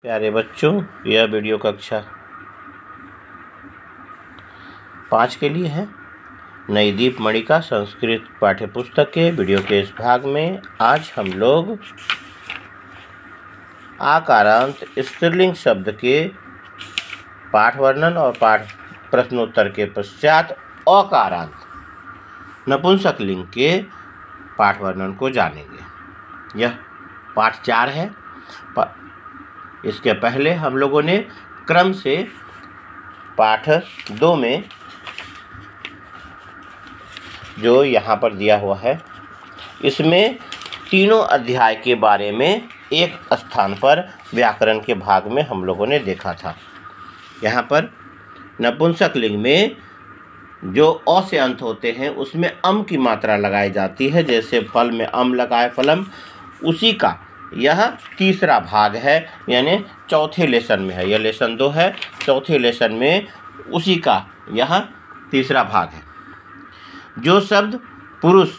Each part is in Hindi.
प्यारे बच्चों, यह वीडियो कक्षा 5 के लिए है। नई दीप मणिका संस्कृत पाठ्य पुस्तक के वीडियो के इस भाग में आज हम लोग आकारांत स्त्रीलिंग शब्द के पाठ वर्णन और पाठ प्रश्नोत्तर के पश्चात अकारांत नपुंसक लिंग के पाठ वर्णन को जानेंगे। यह पाठ 4 है। इसके पहले हम लोगों ने क्रम से पाठ 2 में जो यहाँ पर दिया हुआ है, इसमें तीनों अध्याय के बारे में एक स्थान पर व्याकरण के भाग में हम लोगों ने देखा था। यहाँ पर नपुंसक लिंग में जो अ से अंत होते हैं उसमें अम की मात्रा लगाई जाती है। जैसे फल में अम लगाए फलम, उसी का यह तीसरा भाग है, यानी चौथे लेसन में है। यह लेसन 2 है, चौथे लेसन में उसी का यह तीसरा भाग है। जो शब्द पुरुष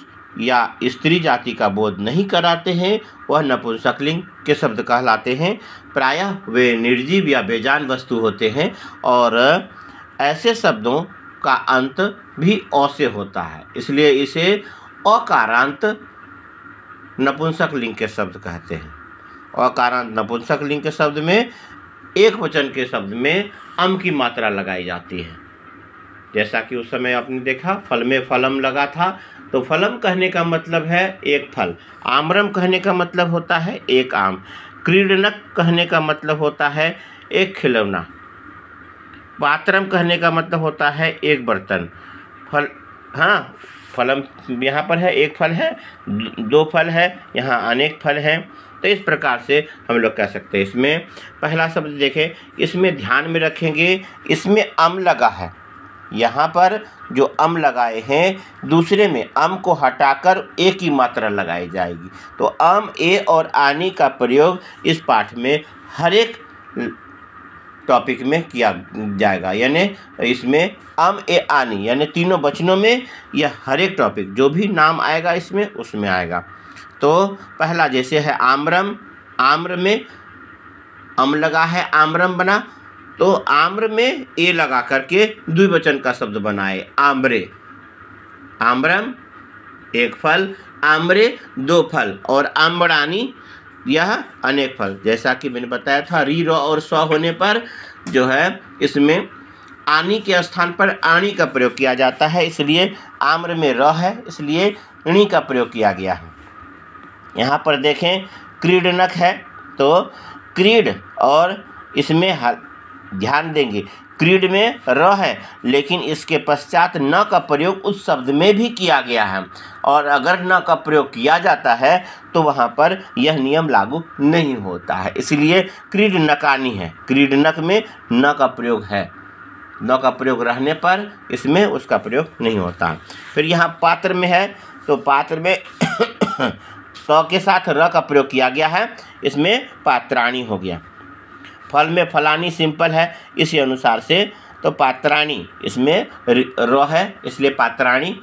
या स्त्री जाति का बोध नहीं कराते हैं वह नपुंसक लिंग के शब्द कहलाते हैं। प्रायः वे निर्जीव या बेजान वस्तु होते हैं और ऐसे शब्दों का अंत भी अ से होता है, इसलिए इसे अकारांत नपुंसक लिंग के शब्द कहते हैं। अकारांत नपुंसक लिंग के शब्द में एक वचन के शब्द में अम की मात्रा लगाई जाती है। जैसा कि उस समय आपने देखा, फल में फलम लगा था, तो फलम कहने का मतलब है एक फल, आम्रम कहने का मतलब होता है एक आम, क्रीडनक कहने का मतलब होता है एक खिलौना, पात्रम कहने का मतलब होता है एक बर्तन। फलम यहाँ पर है, एक फल है, 2 फल है, यहाँ अनेक फल हैं। तो इस प्रकार से हम लोग कह सकते हैं। इसमें पहला शब्द देखें, इसमें ध्यान में रखेंगे, इसमें अम लगा है। यहाँ पर जो अम लगाए हैं, दूसरे में अम को हटाकर ए की मात्रा लगाई जाएगी। तो अम, ए और आनी का प्रयोग इस पाठ में हर एक टॉपिक में किया जाएगा, यानी इसमें अम, ए, आनी, यानी तीनों वचनों में यह हर एक टॉपिक जो भी नाम आएगा इसमें उसमें आएगा। तो पहला जैसे है आम्रम, आम्र में अम लगा है, आम्रम बना, तो आम्र में ए लगा करके द्विवचन का शब्द बनाए, आम्रे। आम्रम एक फल, आम्रे 2 फल, और आम्रानी यह अनेक फल। जैसा कि मैंने बताया था, री, र और स होने पर जो है इसमें आनी के स्थान पर आनी का प्रयोग किया जाता है, इसलिए आम्र में र है, इसलिए णी का प्रयोग किया गया है। यहाँ पर देखें क्रीडनक है, तो क्रीड, और इसमें ध्यान देंगे क्रीड में र है, लेकिन इसके पश्चात न का प्रयोग उस शब्द में भी किया गया है, और अगर न का प्रयोग किया जाता है तो वहाँ पर यह नियम लागू नहीं होता है, इसलिए क्रीडनकानी है। क्रीडनक में न का प्रयोग है, न का प्रयोग रहने पर इसमें उसका प्रयोग नहीं होता। फिर यहाँ पात्र में है, तो पात्र में स के साथ र का प्रयोग किया गया है, इसमें पात्राणी हो गया। फल में फलानी सिंपल है, इसी अनुसार से तो पात्राणी इसमें र है, इसलिए पात्राणी।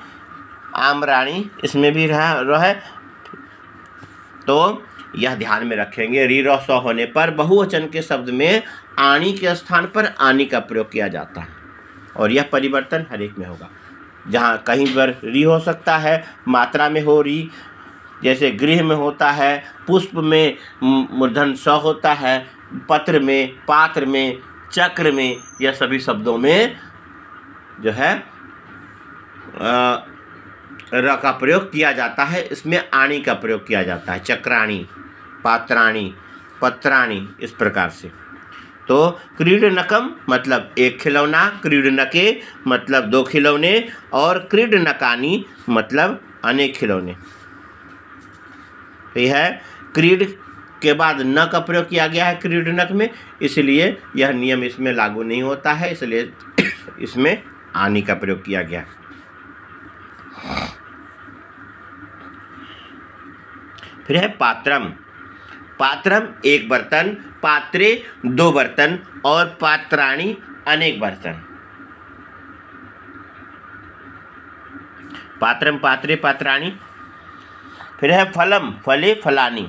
आम्राणी इसमें भी र है, तो यह ध्यान में रखेंगे। री, र, स होने पर बहुवचन के शब्द में आणी के स्थान पर आनी का प्रयोग किया जाता है, और यह परिवर्तन हर एक में होगा। जहाँ कहीं पर री हो सकता है, मात्रा में हो री, जैसे गृह में होता है, पुष्प में मूर्धन स होता है, पत्र में, पात्र में, चक्र में, यह सभी शब्दों में जो है र का प्रयोग किया जाता है, इसमें आणी का प्रयोग किया जाता है। चक्राणी, पात्राणी, पत्राणी, इस प्रकार से। तो क्रीडनकम मतलब एक खिलौना, क्रीडनके मतलब 2 खिलौने, और क्रीडनकानी मतलब अनेक खिलौने। यह है क्रीड के बाद न का प्रयोग किया गया है क्रीडनक में, इसलिए यह नियम इसमें लागू नहीं होता है, इसलिए इसमें आनी का प्रयोग किया गया। फिर है पात्रम। पात्रम एक बर्तन, पात्रे 2 बर्तन, और पात्राणी अनेक बर्तन। पात्रम, पात्रे, पात्राणी। फिर है फलम, फले, फलानी।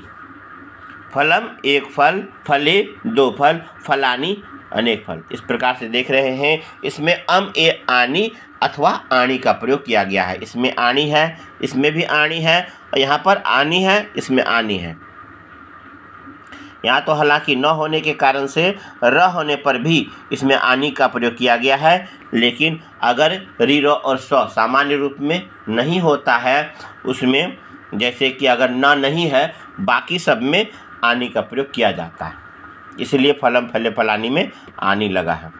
फलम एक फल, फले दो फल, फलानी अनेक फल। इस प्रकार से देख रहे हैं इसमें अम ए आनी अथवा आनी का प्रयोग किया गया है। इसमें आनी है, इसमें भी आनी है, और यहाँ पर आनी है, इसमें आनी है। यहाँ तो हालांकि न होने के कारण से र होने पर भी इसमें आनी का प्रयोग किया गया है, लेकिन अगर री र और स सामान्य रूप में नहीं होता है उसमें, जैसे कि अगर न नहीं है बाकी सब में आनी का प्रयोग किया जाता है, इसलिए फलम फले फलानी में आनी लगा है।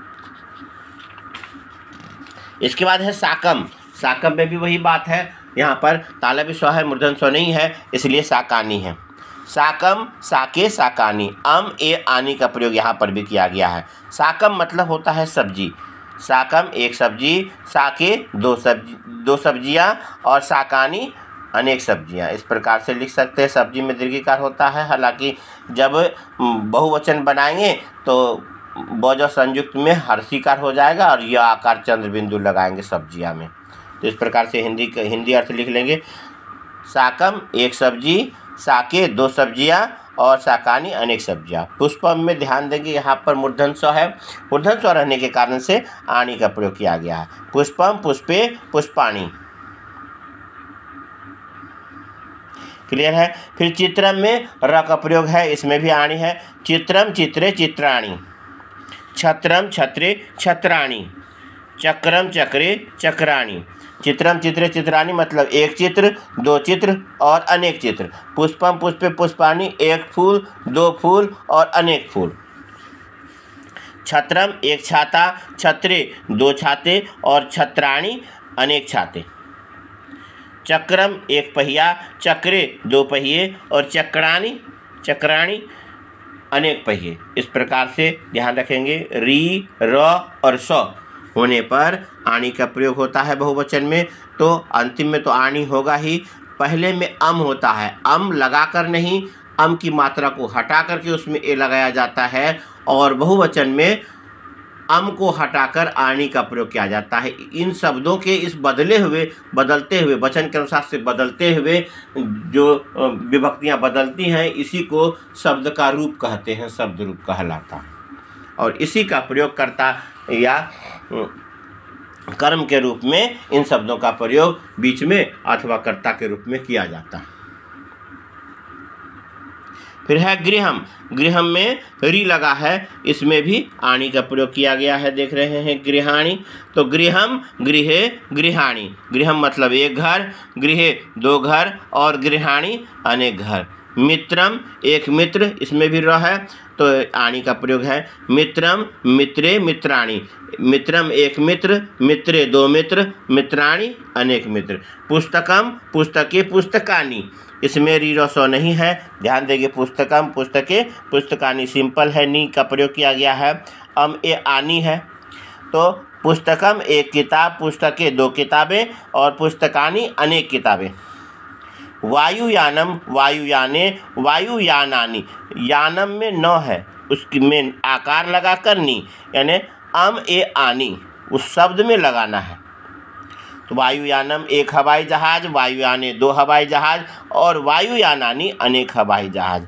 इसके बाद है साकम। साकम में भी वही बात है, यहाँ पर तालव्य स्व है, मूर्धन्य स्व नहीं है, इसलिए साकानी है। साकम, साके, साकानी, अम ए आनी का प्रयोग यहाँ पर भी किया गया है। साकम मतलब होता है सब्जी। साकम एक सब्जी, साके दो सब्जियाँ, और साकानी अनेक सब्जियाँ। इस प्रकार से लिख सकते हैं। सब्जी में दीर्घिकार होता है, हालांकि जब बहुवचन बनाएंगे तो बहुवचन संयुक्त में हर्षिकार हो जाएगा और यह आकार चंद्र बिंदु लगाएंगे सब्जियाँ में। तो इस प्रकार से हिंदी अर्थ लिख लेंगे। साकम एक सब्जी, साके दो सब्जियाँ, और साकानी अनेक सब्जियाँ। पुष्पम में ध्यान देंगे, यहाँ पर मूर्धन्य स्व है, मूर्धन्य स्व रहने के कारण से आनी का प्रयोग किया गया है। पुष्पम, पुष्पे, पुष्पाणी। क्लियर है। फिर चित्रम में र का प्रयोग है, इसमें भी आनी है। चित्रम, चित्रे, चित्राणी। छत्रम, छत्रे, छत्राणी। चक्रम, चक्रे, चक्राणी। चित्रम, चित्रे, चित्राणी मतलब एक चित्र, दो चित्र और अनेक चित्र। पुष्पम, पुष्पे, पुष्पाणी एक फूल, दो फूल और अनेक फूल। छत्रम एक छाता, छत्रे दो छाते और छत्राणी अनेक छाते। चक्रम एक पहिया, चक्रे दो पहिए और चक्राणी अनेक पहिए। इस प्रकार से ध्यान रखेंगे। री, र और स होने पर आनी का प्रयोग होता है बहुवचन में, तो अंतिम में तो आनी होगा ही। पहले में अम होता है, अम लगाकर नहीं, अम की मात्रा को हटा करके उसमें ए लगाया जाता है, और बहुवचन में अम को हटाकर आनी का प्रयोग किया जाता है। इन शब्दों के इस बदलते हुए वचन के अनुसार से बदलते हुए जो विभक्तियां बदलती हैं, इसी को शब्द का रूप कहते हैं, शब्द रूप कहलाता है। और इसी का प्रयोग करता या कर्म के रूप में इन शब्दों का प्रयोग बीच में अथवा कर्ता के रूप में किया जाता है। फिर है गृहम। गृहम में री लगा है, इसमें भी आनी का प्रयोग किया गया है, देख रहे हैं गृहाणी। तो गृहम, गृहे, गृहाणी। गृहम मतलब एक घर, गृहे दो घर और गृहाणी अनेक घर। मित्रम एक मित्र, इसमें भी र है तो आनी का प्रयोग है। मित्रम, मित्रे, मित्राणी। मित्रम एक मित्र, मित्रे दो मित्र, मित्राणी अनेक मित्र। पुस्तकम, पुस्तके, पुस्तकानी। इसमें री र स नहीं है, ध्यान देंगे। पुस्तकम, पुस्तके, पुस्तकानी सिंपल है, नी का प्रयोग किया गया है। अम ए आनी है, तो पुस्तकम एक किताब, पुस्तके दो किताबें और पुस्तकानी अनेक किताबें। वायुयानम, वायुयाने, वायुयानानी। यानम में न है, उसकी में आकार लगाकर नी, यानी अम ए आनी उस शब्द में लगाना है। तो वायुयानम एक हवाई जहाज, वायुयाने दो हवाई जहाज और वायुयानानी अनेक हवाई जहाज।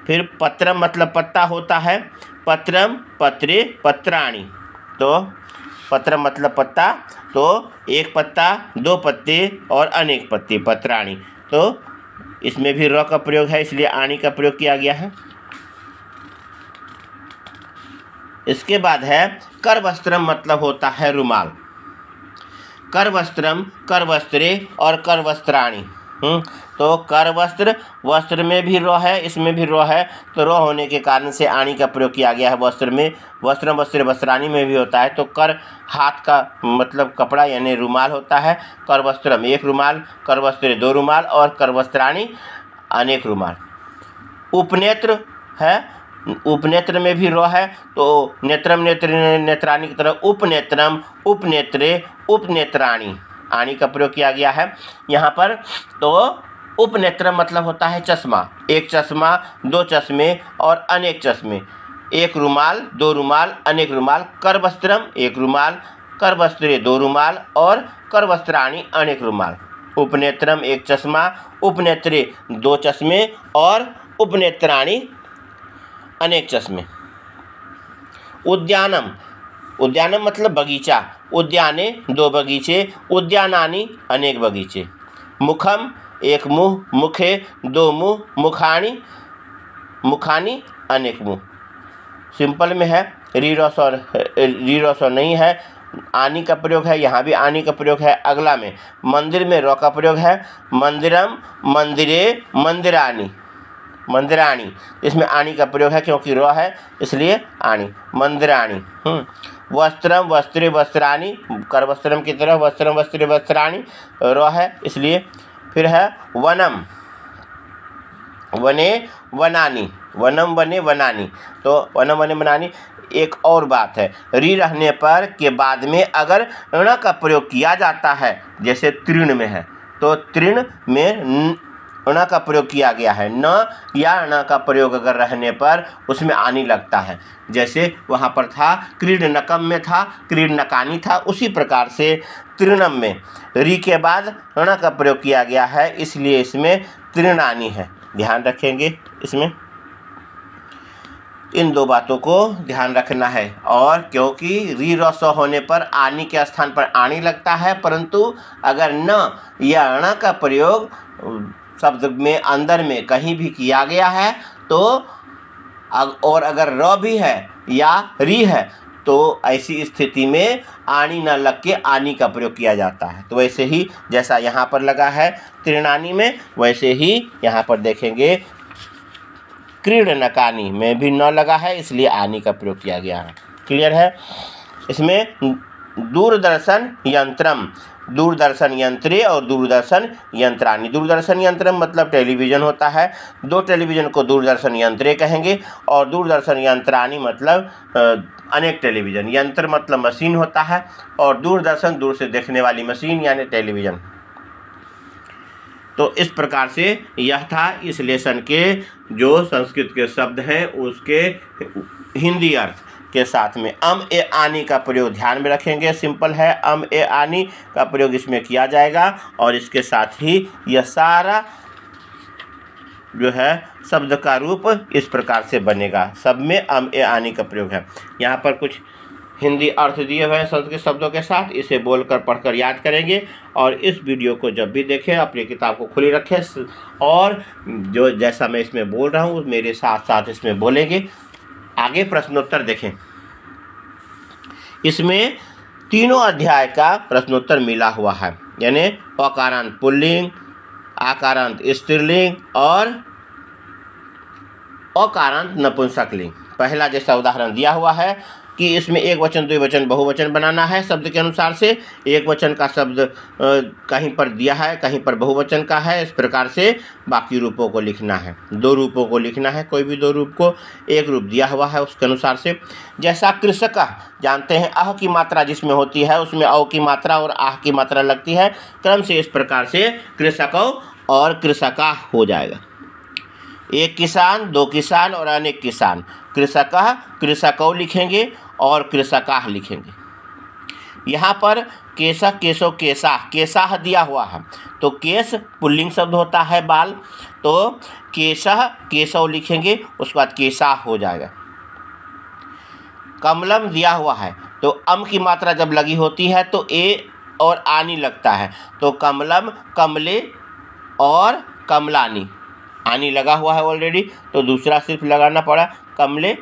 फिर पत्रम मतलब पत्ता होता है। पत्रम, पत्रे, पत्राणी। तो पत्रम मतलब पत्ता, तो एक पत्ता, दो पत्ते और अनेक पत्ते, पत्राणी। तो इसमें भी र का प्रयोग है, इसलिए आनी का प्रयोग किया गया है। इसके बाद है करवस्त्रम मतलब होता है रुमाल। करवस्त्रम, करवस्त्रे और करवस्त्राणी। तो करवस्त्र, वस्त्र में भी र है, इसमें भी र है, तो र होने के कारण से आनी का प्रयोग किया गया है वस्त्र में। वस्त्रम, वस्त्रे, वस्त्राणी में भी होता है। तो कर हाथ का मतलब कपड़ा यानी रुमाल होता है। करवस्त्रम एक रुमाल, करवस्त्रे दो रुमाल और करवस्त्राणी अनेक रुमाल। उपनेत्र है, उपनेत्र में भी र है, तो नेत्रम, नेत्र, नेत्राणी की तरह उपनेत्रम, उपनेत्रे, उपनेत्राणी आनी का प्रयोग किया गया है यहाँ पर। तो उपनेत्रम मतलब होता है चश्मा। एक चश्मा, दो चश्मे और अनेक चश्मे। एक रुमाल, दो रुमाल, अनेक रुमाल। करवस्त्रम एक रुमाल, करवस्त्रे दो रुमाल और करवस्त्राणी अनेक रुमाल। उपनेत्रम एक चश्मा, उपनेत्रे दो चश्मे और उपनेत्राणि अनेक चश्मे। उद्यानम, उद्यानम मतलब बगीचा, उद्याने दो बगीचे, उद्यानानि अनेक बगीचे। मुखम एक मुँह, मुखे दो मुँह, मुखानि मुखानि अनेक मुँह। सिंपल में है, री रसो नहीं है, आनी का प्रयोग है, यहाँ भी आनी का प्रयोग है। अगला में मंदिर में र का प्रयोग है, मंदिरम मंदिरे मंदिरानी मंदिराणी, इसमें आनी का प्रयोग है क्योंकि र है इसलिए आनी, मंदिराणी। वस्त्रम वस्त्रे वस्त्राणी, कर वस्त्रम की तरह वस्त्रम वस्त्रे वस्त्राणी, र है इसलिए। फिर है वनम, वने वनानी, वनम वने वनानी, तो वनम वने वनानी। एक और बात है, री रहने पर के बाद में अगर ण का प्रयोग किया जाता है, जैसे तृण में है तो तृण में ण का प्रयोग किया गया है, न या ण का प्रयोग अगर रहने पर उसमें आनी लगता है। जैसे वहाँ पर था क्रीडनकम में था क्रीडनकानी था, उसी प्रकार से तृणम में री के बाद ण का प्रयोग किया गया है, इसलिए इसमें तृणानी है। ध्यान रखेंगे, इसमें इन दो बातों को ध्यान रखना है। और क्योंकि री रस होने पर आनी के स्थान पर आनी लगता है, परंतु अगर न या ण का प्रयोग शब्द में अंदर में कहीं भी किया गया है तो और अगर र भी है या री है तो ऐसी स्थिति में आनी न लग के आनी का प्रयोग किया जाता है। तो वैसे ही जैसा यहाँ पर लगा है तृणानी में, वैसे ही यहाँ पर देखेंगे क्रीडनकानी में भी न लगा है, इसलिए आनी का प्रयोग किया गया है। क्लियर है। इसमें दूरदर्शन यंत्रम, दूरदर्शन यंत्रे और दूरदर्शन यंत्रानी। दूरदर्शन यंत्रम मतलब टेलीविज़न होता है, दो टेलीविज़न को दूरदर्शन यंत्रे कहेंगे, और दूरदर्शन यंत्रानी मतलब अनेक टेलीविज़न। यंत्र मतलब मशीन होता है, और दूरदर्शन दूर से देखने वाली मशीन यानी टेलीविज़न। तो इस प्रकार से यह था इस लेसन के जो संस्कृत के शब्द हैं उसके हिंदी अर्थ के साथ में अम ए आनी का प्रयोग ध्यान में रखेंगे। सिंपल है, अम ए आनी का प्रयोग इसमें किया जाएगा, और इसके साथ ही यह सारा जो है शब्द का रूप इस प्रकार से बनेगा। सब में अम ए आनी का प्रयोग है। यहाँ पर कुछ हिंदी अर्थ दिए हुए हैं संस्कृत शब्दों के साथ, इसे बोलकर पढ़कर याद करेंगे। और इस वीडियो को जब भी देखें अपनी किताब को खुली रखें, और जो जैसा मैं इसमें बोल रहा हूँ मेरे साथ साथ इसमें बोलेंगे। आगे प्रश्नोत्तर देखें। इसमें तीनों अध्याय का प्रश्नोत्तर मिला हुआ है, यानी अकारांत पुल्लिंग, आकारांत स्त्रीलिंग और अकारांत नपुंसकलिंग। पहला जैसा उदाहरण दिया हुआ है कि इसमें एक वचन द्विवचन बहुवचन बनाना है शब्द के अनुसार से। एक वचन का शब्द कहीं पर दिया है, कहीं पर बहुवचन का है, इस प्रकार से बाकी रूपों को लिखना है। दो रूपों को लिखना है, कोई भी दो रूप को, एक रूप दिया हुआ है उसके अनुसार से। जैसा कृषक जानते हैं अह की मात्रा जिसमें होती है उसमें औ की मात्रा और आह की मात्रा लगती है, क्रम से इस प्रकार से कृषकौ और कृषका हो जाएगा। एक किसान, दो किसान और अनेक किसान। कृषकः कृषकौ लिखेंगे और कृषकाः लिखेंगे। यहाँ पर केशः केशौ केशाः, केशाः दिया हुआ है तो केश पुल्लिंग शब्द होता है बाल, तो केशः केशौ लिखेंगे, उसके बाद केशाः हो जाएगा। कमलम दिया हुआ है तो अम की मात्रा जब लगी होती है तो ए और आनी लगता है, तो कमलम कमले और कमलानी। आनी लगा हुआ है ऑलरेडी तो दूसरा सिर्फ लगाना पड़ा कमले।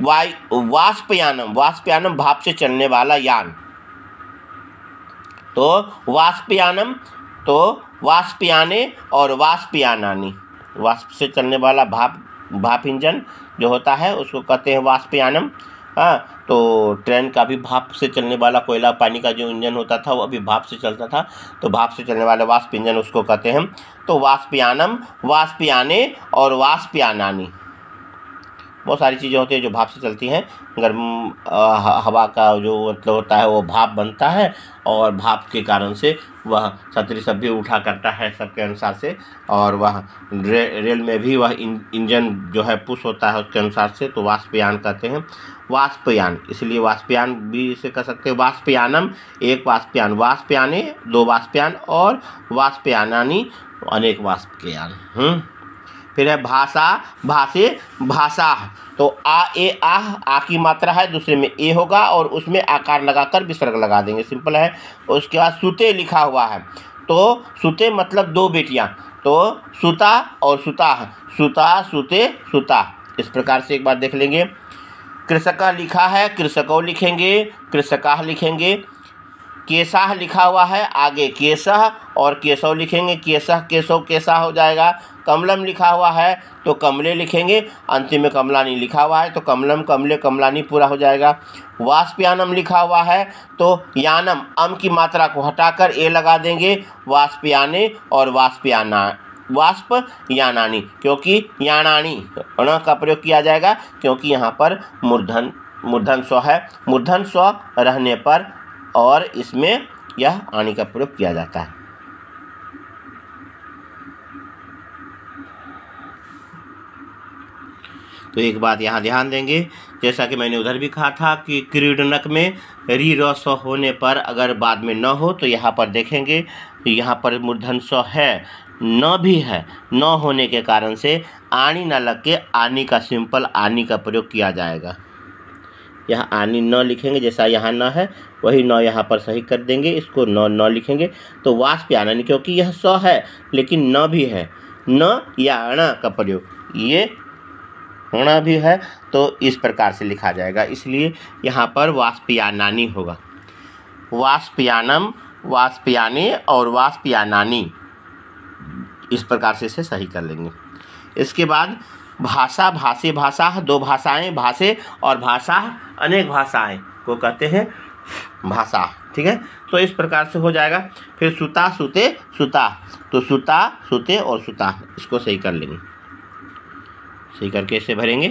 वाष्पयानम, वाष्पयानम भाप से चलने वाला यान, तो वाष्पयानम, तो वाष्पयाने और वाष्पयानानी। वाष्प से चलने वाला भाप इंजन जो होता है उसको कहते हैं वाष्पयानम। हाँ, तो ट्रेन का भी भाप से चलने वाला, कोयला पानी का जो इंजन होता था वो अभी भाप से चलता था, तो भाप से चलने वाला वाष्प इंजन उसको कहते हैं। तो वाष्पयानम, वाष्पयाने और वाष्पयानानी। बहुत सारी चीज़ें होती हैं जो भाप से चलती हैं। गर्म हवा का जो मतलब होता है वो भाप बनता है, और भाप के कारण से वह छतरी सब भी उठा करता है सबके अनुसार से, और वह रेल में भी वह इंजन जो है पुश होता है उसके अनुसार से, तो वाष्पयान कहते हैं। वाष्पयान, इसलिए वाष्पयान भी इसे कह सकते हैं। वाष्पयानम एक वाष्पयान, वाष्पयाने दो वाष्पयान और वाष्पयानानी अनेक वाष्पयान। फिर है भाषा, भाषे, भाषा। तो आ ए आह, आ की मात्रा है, दूसरे में ए होगा और उसमें आकार लगाकर विसर्ग लगा देंगे, सिंपल है। उसके बाद सुते लिखा हुआ है, तो सुते मतलब दो बेटियां, तो सुता और सुता, सुता सुते सुता। इस प्रकार से एक बार देख लेंगे। कृषका लिखा है, कृषकों लिखेंगे, कृषकाह लिखेंगे। केशाह लिखा हुआ है, आगे केशह और केशव लिखेंगे, केशह केशव केशा हो जाएगा। कमलम लिखा हुआ है तो कमले लिखेंगे, अंतिम में कमलानी लिखा हुआ है तो कमलम कमले कमलानी पूरा हो जाएगा। वाष्पयानम लिखा हुआ है तो यानम, अम की मात्रा को हटाकर ए लगा देंगे, वाष्पयाने और वाष्पयाना, वाष्प यानानी, क्योंकि यानानी ण का प्रयोग किया जाएगा क्योंकि यहाँ पर मूर्धन स्व है, मूर्धन स्व रहने पर और इसमें यह आनी का प्रयोग किया जाता है। तो एक बात यहाँ ध्यान देंगे, जैसा कि मैंने उधर भी कहा था कि क्रीडनक में री र स होने पर अगर बाद में न हो तो यहाँ पर देखेंगे यहाँ पर मूर्धन स है, न भी है, न होने के कारण से आनी न लग के आनी का सिंपल आनी का प्रयोग किया जाएगा। यहाँ आनी न लिखेंगे, जैसा यहाँ न है वही न यहाँ पर सही कर देंगे, इसको न लिखेंगे तो वाष्पयानन, क्योंकि यह स है लेकिन न भी है, न या अण का प्रयोग, ये ण भी है तो इस प्रकार से लिखा जाएगा, इसलिए यहाँ पर वाष्पयानानी होगा। वाष्पयानम, वाष्पयाने और वाष्पयानानी, इस प्रकार से इसे सही कर लेंगे। इसके बाद भाषा, भाषे, भाषा, दो भाषाएं, भाषे और भाषा अनेक भाषाएं को कहते हैं भाषा, ठीक है। तो इस प्रकार से हो जाएगा। फिर सुता सुते सुता, तो सुता सुते और सुता, इसको सही कर लेंगे। सही करके इसे भरेंगे,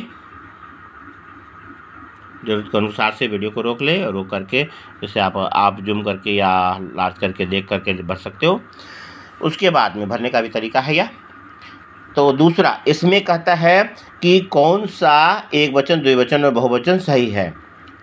जरूरत के अनुसार से वीडियो को रोक ले और रोक करके इसे आप जूम करके या लार्ज करके देख करके भर सकते हो। उसके बाद में भरने का भी तरीका है यह। तो दूसरा इसमें कहता है कि कौन सा एक वचन, द्विवचन और बहुवचन सही है।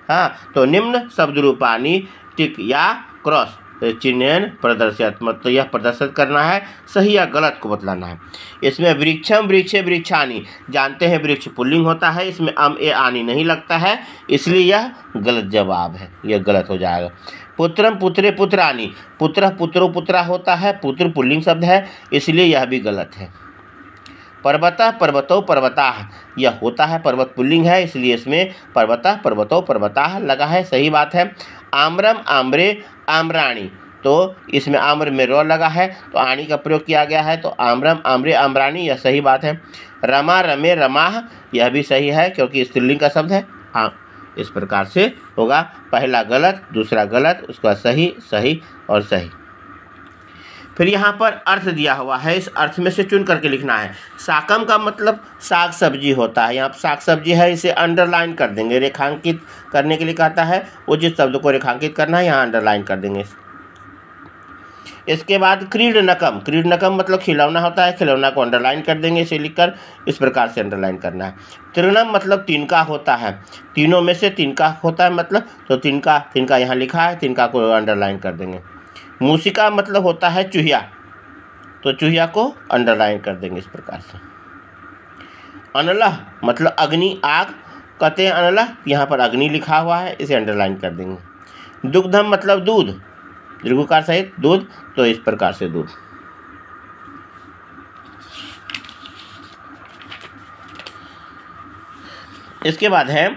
हाँ, तो निम्न शब्द रूपानी टिक या क्रॉस चिन्हन प्रदर्शित, मतलब यह प्रदर्शित करना है, सही या गलत को बतलाना है। इसमें वृक्षम, वृक्षे, वृक्षानी, जानते हैं वृक्ष पुल्लिंग होता है, इसमें अम ए आनी नहीं लगता है, इसलिए यह गलत जवाब है, यह गलत हो जाएगा। पुत्रम, पुत्रे, पुत्रानी, पुत्र पुत्रो पुत्रा होता है, पुत्र पुल्लिंग शब्द है, इसलिए यह भी गलत है। पर्वतः, पर्वतो, पर्वताः, यह होता है, पर्वत पुल्लिंग है, इसलिए इसमें पर्वतः, पर्वतो, पर्वताः लगा है, सही बात है। आम्रम, आम्रे, आम्राणी, तो इसमें आम्र में रो लगा है तो आणी का प्रयोग किया गया है, तो आम्रम, आम्रे, आम्राणी, यह सही बात है। रमा, रमे, रमाः, यह भी सही है क्योंकि स्त्रीलिंग का शब्द है। हाँ, इस प्रकार से होगा, पहला गलत, दूसरा गलत, उसके बाद सही, सही और सही। फिर यहाँ पर अर्थ दिया हुआ है, इस अर्थ में से चुन करके लिखना है। साकम का मतलब साग सब्जी होता है, यहाँ पर साग सब्जी है, इसे अंडरलाइन कर देंगे, रेखांकित करने के लिए कहता है, उचित शब्द को रेखांकित करना है, यहाँ अंडरलाइन कर देंगे। इसके बाद क्रीडनकम, क्रीडनकम मतलब खिलौना होता है, खिलौना को अंडरलाइन कर देंगे, इसे लिखकर इस प्रकार से अंडरलाइन करना है। तृणम मतलब तिनका होता है, तीनों में से तिनका होता है मतलब, तो तिनका, तिनका यहाँ लिखा है, तिनका को अंडरलाइन कर देंगे। मूसिका मतलब होता है चूहिया, तो चूहिया को अंडरलाइन कर देंगे इस प्रकार से। अनलह मतलब अग्नि, आग कहते हैं अनलह, यहाँ पर अग्नि लिखा हुआ है, इसे अंडरलाइन कर देंगे। दुग्धम मतलब दूध, दीर्घकार सहित दूध, तो इस प्रकार से दूध। इसके बाद है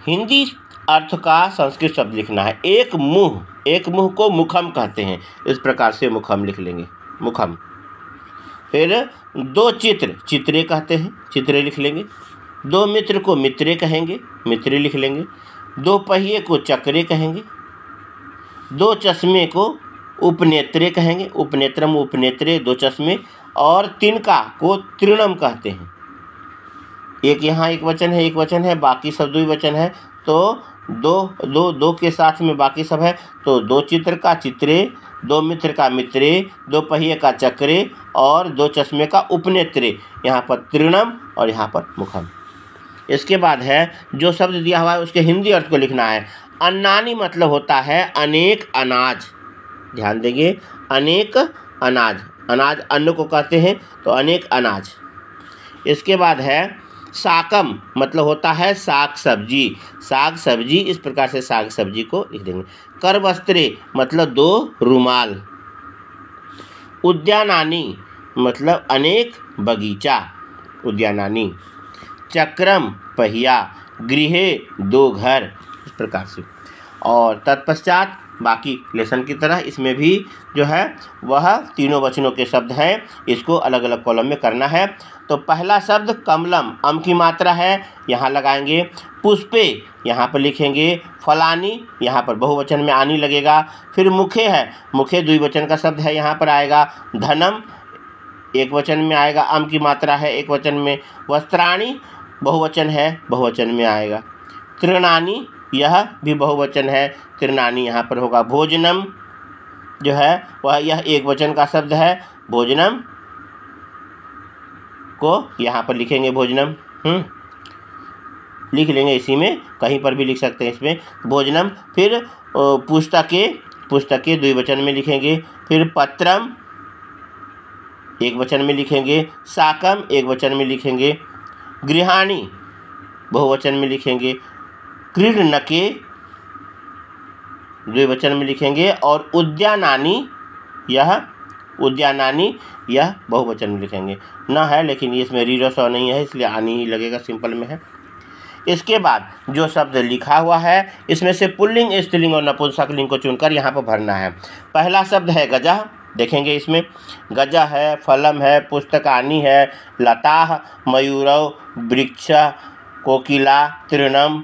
हिंदी अर्थ का संस्कृत शब्द लिखना है। एक मुंह, एक मुंह को मुखम कहते हैं, इस प्रकार से मुखम लिख लेंगे, मुखम। फिर दो चित्र, चित्रे कहते हैं, चित्रे लिख लेंगे। दो मित्र को मित्रे कहेंगे, मित्रे लिख लेंगे। दो पहिए को चक्रे कहेंगे। दो चश्मे को उपनेत्रे कहेंगे, उपनेत्रम उपनेत्रे, दो चश्मे। और तिनका को तृणम कहते हैं। एक यहाँ एक वचन है, एक वचन है, बाकी सब द्विवचन है, तो दो के साथ में बाकी सब है, तो दो चित्र का चित्रे, दो मित्र का मित्रे, दो पहिए का चक्रे और दो चश्मे का उपनेत्रे, यहाँ पर तृणम और यहाँ पर मुखम। इसके बाद है जो शब्द दिया हुआ है उसके हिंदी अर्थ को लिखना है। अन्नानी मतलब होता है अनेक अनाज, ध्यान देंगे, अनेक अनाज, अनाज अन्न को कहते हैं, तो अनेक अनाज। इसके बाद है साकम, मतलब होता है साग सब्जी, साग सब्जी, इस प्रकार से साग सब्जी को लिख देंगे। करवस्त्रे मतलब 2 रुमाल। उद्यानानी मतलब अनेक बगीचा, उद्यानानी। चक्रम पहिया, गृहे 2 घर, इस प्रकार से। और तत्पश्चात बाकी लेसन की तरह इसमें भी जो है वह तीनों वचनों के शब्द हैं, इसको अलग अलग कॉलम में करना है। तो पहला शब्द कमलम, अम की मात्रा है, यहाँ लगाएंगे। पुष्पे, यहाँ पर लिखेंगे। फलानी, यहाँ पर बहुवचन में आनी लगेगा। फिर मुखे है, मुखे द्विवचन का शब्द है, यहाँ पर आएगा। धनम एक वचन में आएगा, अम की मात्रा है एक वचन में। वस्त्राणी बहुवचन है, बहुवचन में आएगा। तृणानी, यह भी बहुवचन है, तृणानी यहाँ पर होगा। भोजनम जो है वह यह एक वचन का शब्द है, भोजनम को यहाँ पर लिखेंगे भोजनम। लिख लेंगे, इसी में कहीं पर भी लिख सकते हैं इसमें भोजनम। फिर पुस्तके, पुस्तके द्विवचन में लिखेंगे। फिर पत्रम एक वचन में लिखेंगे। साकम एक वचन में लिखेंगे। गृहाणी बहुवचन में लिखेंगे। क्रीडनके द्विवचन में लिखेंगे। और उद्यानानी, यह उद्यानानी यह बहुवचन में लिखेंगे। न है लेकिन ये इसमें रीरो सौ नहीं है, इसलिए आनी ही लगेगा, सिंपल में है। इसके बाद जो शब्द लिखा हुआ है इसमें से पुल्लिंग, स्त्रीलिंग और नपुंसकलिंग को चुनकर यहाँ पर भरना है। पहला शब्द है गजह, देखेंगे इसमें गजह है, फलम है, पुस्तकानी है, लता, मयूरव, वृक्ष, कोकिला, तृणम,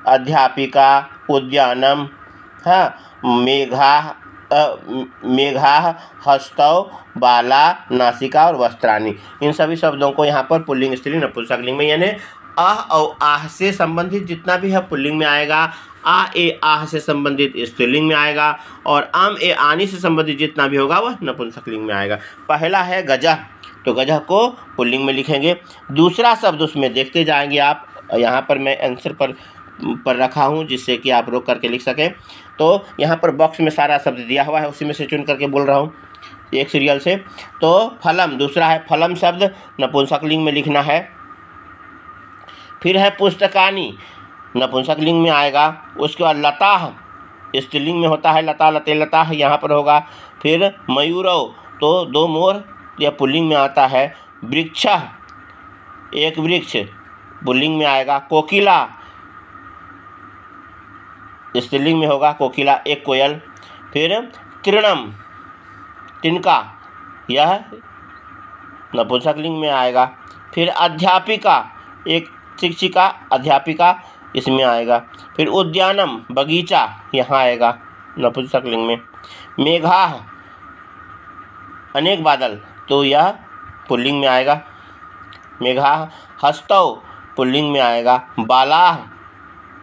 अध्यापिका, उद्यानम, हाँ, मेघा, मेघा, हस्तौ, बाला, नासिका और वस्त्राणी। इन सभी शब्दों को यहाँ पर पुल्लिंग, स्त्रीलिंग, नपुंसकलिंग में, यानी अह और आह से संबंधित जितना भी है पुल्लिंग में आएगा, आ ए आह से संबंधित स्त्रीलिंग में आएगा, और आम ए आनी से संबंधित जितना भी होगा वह नपुंसकलिंग में आएगा। पहला है गजह, तो गजह को पुल्लिंग में लिखेंगे। दूसरा शब्द उसमें देखते जाएंगे आप, यहाँ पर मैं आंसर पर रखा हूँ जिससे कि आप रोक करके लिख सकें। तो यहाँ पर बॉक्स में सारा शब्द दिया हुआ है, उसी में से चुन करके बोल रहा हूँ एक सीरियल से। तो फलम, दूसरा है फलम शब्द नपुंसकलिंग में लिखना है। फिर है पुस्तकानी, नपुंसकलिंग में आएगा। उसके बाद लता स्त्रीलिंग में होता है, लता, लते, लता यहाँ पर होगा। फिर मयूरव, तो 2 मोर, यह पुल्लिंग में आता है। वृक्ष एक वृक्ष पुल्लिंग में आएगा। कोकिला स्त्रीलिंग में होगा, कोकिला एक कोयल। फिर तृणम तिनका, यह नपुंसकलिंग में आएगा। फिर अध्यापिका एक शिक्षिका, अध्यापिका इसमें आएगा। फिर उद्यानम बगीचा यहाँ आएगा नपुंसकलिंग में। मेघा अनेक बादल, तो यह पुल्लिंग में आएगा मेघा। हस्तौ पुल्लिंग में आएगा। बाला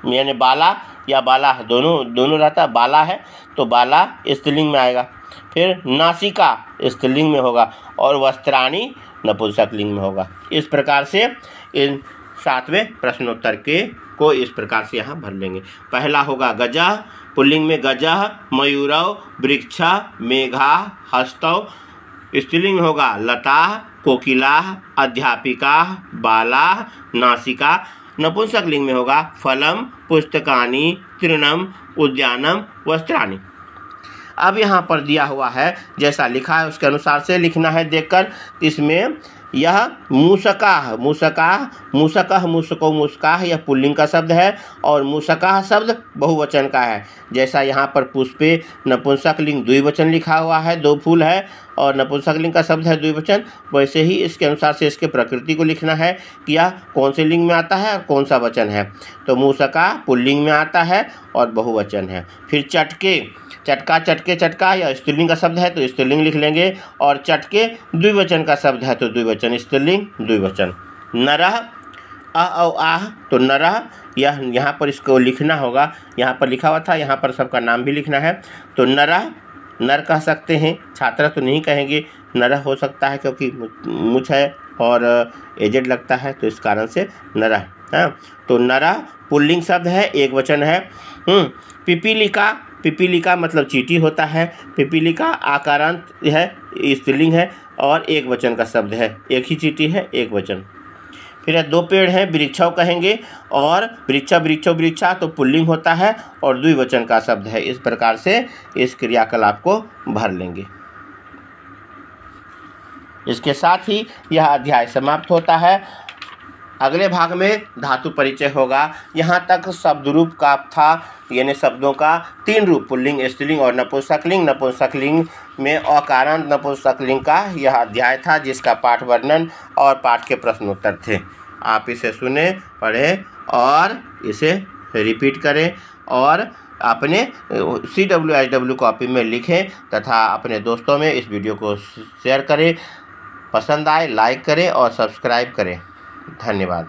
यानी बाला या बाला दोनों रहता है, बाला है तो बाला स्त्रीलिंग में आएगा। फिर नासिका स्त्रीलिंग में होगा और वस्त्राणी नपुंसकलिंग में होगा। इस प्रकार से इन 7वें प्रश्नोत्तर को इस प्रकार से यहाँ भर लेंगे। पहला होगा गजह, पुल्लिंग में गजह, मयूरव, वृक्ष, मेघा, हस्तौ। स्त्रीलिंग होगा लता, कोकिला, अध्यापिका, बाला, नासिका। नपुंसकलिंग में होगा फलम, पुस्तकानी, तृणम, उद्यानम, वस्त्राणी। अब यहाँ पर दिया हुआ है जैसा लिखा है उसके अनुसार से लिखना है देखकर। इसमें यह मूसकाह, मूसकाह, मूसकह, मूसको, मूसकाह यह पुल्लिंग का शब्द है और मूसकाह शब्द बहुवचन का है। जैसा यहाँ पर पुष्पे नपुंसकलिंग द्विवचन लिखा हुआ है, 2 फूल है और नपुंसकलिंग का शब्द है द्विवचन, वैसे ही इसके अनुसार से इसके प्रकृति को लिखना है कि यह कौन से लिंग में आता है और कौन सा वचन है। तो मूसका पुल्लिंग में आता है और बहुवचन है। फिर चटके, चटका, चटके, चटका यह स्त्रीलिंग का शब्द है तो स्त्रीलिंग लिख लेंगे, और चटके द्विवचन का शब्द है तो द्विवचन, स्त्रीलिंग द्विवचन। नरह आह, तो नरह यह यहाँ पर इसको लिखना होगा, यहाँ पर लिखा हुआ था, यहाँ पर सबका नाम भी लिखना है। तो नरह नर कह सकते हैं, छात्रा तो नहीं कहेंगे, नरह हो सकता है क्योंकि मुझ है और एजेड लगता है तो इस कारण से नरह है। तो नरह पुल्लिंग शब्द है, एक वचन है। पिपीलिका, पिपीलिका मतलब चींटी होता है, पिपीलिका आकारांत है, स्त्रीलिंग है और एक वचन का शब्द है, एक ही चींटी है, एक वचन। फिर है 2 पेड़ हैं, वृक्षौ कहेंगे, और वृक्षा वृक्षो वृक्षा तो पुल्लिंग होता है और द्विवचन का शब्द है। इस प्रकार से इस क्रियाकलाप को भर लेंगे। इसके साथ ही यह अध्याय समाप्त होता है। अगले भाग में धातु परिचय होगा। यहाँ तक शब्द रूप का था, यानी शब्दों का 3 रूप, पुल्लिंग, स्त्रीलिंग और नपुंसकलिंग। नपुंसकलिंग में अकारण नपुंसकलिंग का यह अध्याय था, जिसका पाठ वर्णन और पाठ के प्रश्नोत्तर थे। आप इसे सुने, पढ़ें और इसे रिपीट करें और अपने CWSW कॉपी में लिखें तथा अपने दोस्तों में इस वीडियो को शेयर करें। पसंद आए लाइक करें और सब्सक्राइब करें। धन्यवाद।